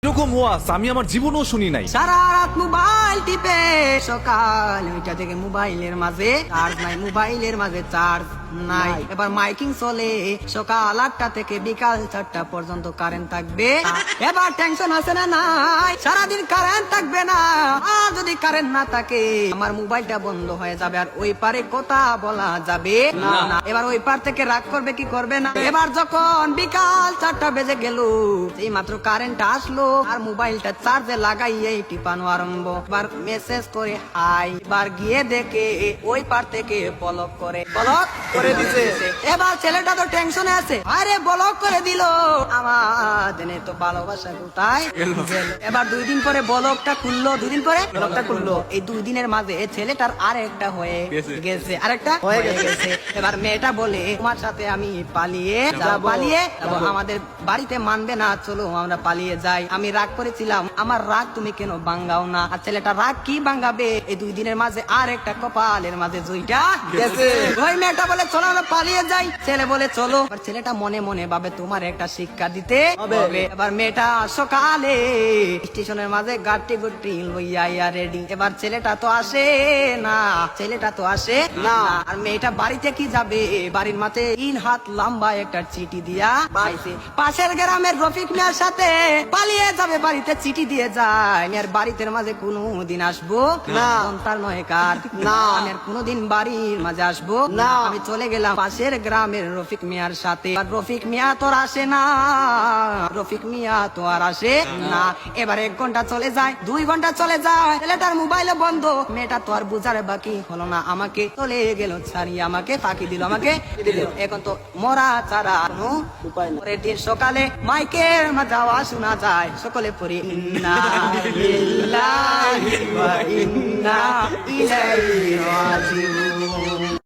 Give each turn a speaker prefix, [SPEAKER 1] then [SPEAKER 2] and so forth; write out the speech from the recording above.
[SPEAKER 1] এরকম ওয়াজ আমি আমার জীবনেও শুনি নাই।
[SPEAKER 2] সারা রাত মোবাইল টিপে সকাল 9টা থেকে মোবাইলের মাঝে চার্জ নাই, মোবাইলের মাঝে চার্জ নাই। এবার মাইকিং চলে সকাল 8টা থেকে বিকাল 4টা পর্যন্ত কারেন্ট থাকবে। এবার টেনশন আছে না নাই, সারাদিন কারেন্ট থাকবে না। আর যদি কারেন্ট না থাকে আমার মোবাইলটা বন্ধ হয়ে যাবে, আর ওই পারে কথা বলা যাবে না। এবার ওই পার থেকে রাগ করবে কি করবে না। এবার যখন বিকাল 4টা বেজে গেল, এই মাত্র কারেন্ট আসলো আর মোবাইলটা চার্জে লাগাইয়েই টিপানো আরম্ভ। এবার মেসেজ করে হাই, এবার গিয়ে দেখে ওই পার থেকে ব্লক করে দিছে। এবার ছেলেটা তো টেনশনে আছে, আরে ব্লক করে দিল, আমার দেনে তো ভালোবাসা কোথায় গেল। এবার 2 দিন পরে ব্লকটা খুললো, 2 দিন পরে ব্লকটা খুললো। এই 2 দিনের মাঝে ছেলেটার আরেকটা হয়ে গেছে, আরেকটা হয়ে গেছে। এবার মেয়েটা বলে তোমার সাথে আমি পালিয়ে যাব, আমাদের বাড়িতে মানবে না, চলো আমরা পালিয়ে যাই। আমি রাগ করেছিলাম, আমার রাগ তুমি কেন ভাঙ্গাও না। আর ছেলেটা রাগ কি ভাঙ্গাবে, এই 2 দিনের মাঝে আর একটা কপালের মাঝে জুইটা গেছে। ওই মেয়েটা বলে চলো আমরা পালিয়ে যাই, ছেলে বলে চলো। আর ছেলেটা মনে মনে ভাবে তোমার একটা শিক্ষা দিতে হবে। এবার মেয়েটা সকালে স্টেশনের মাঝে গাড়ি গুটি লইয়া রেডি। এবার ছেলেটা তো আসে না, আর মেয়েটা বাড়িতে কি যাবে, বাড়ির মাঝে 3 হাত লম্বা একটা চিঠি দিয়া পাইছে। পাশের গ্রামের রফিক মিয়ার সাথে পালিয়ে যাবে, বাড়িতে চিঠি দিয়ে যায়। মিয়ার বাড়িতে মাঝে কোনোদিন আসবো না, তার নয় কার না, আমি আর কোনোদিন বাড়ির মাঝে আসবো না। আমি চলে গেলাম পাশের গ্রামের রফিক মিয়ার সাথে। আর রফিক মিয়া তো আর আসে না, এবার 1 ঘন্টা চলে যায়, 2 ঘন্টা চলে যায়, ছেলেটার মোবাইলে বন্ধ। মেয়েটা তো আর বুঝার বাকি হলো না, আমাকে চলে গেল ছাড়িয়ে, আমাকে ফাঁকি দিল, এখন তো মরা ছাড়া কোনো উপায় নেই। পরের দিন সকালে মাইকের মাঝে আওয়াজ শোনা যায়, সকলে পড়ি ইন্না লিল্লাহি ওয়া ইন্না ইলাইহি রাজিউন।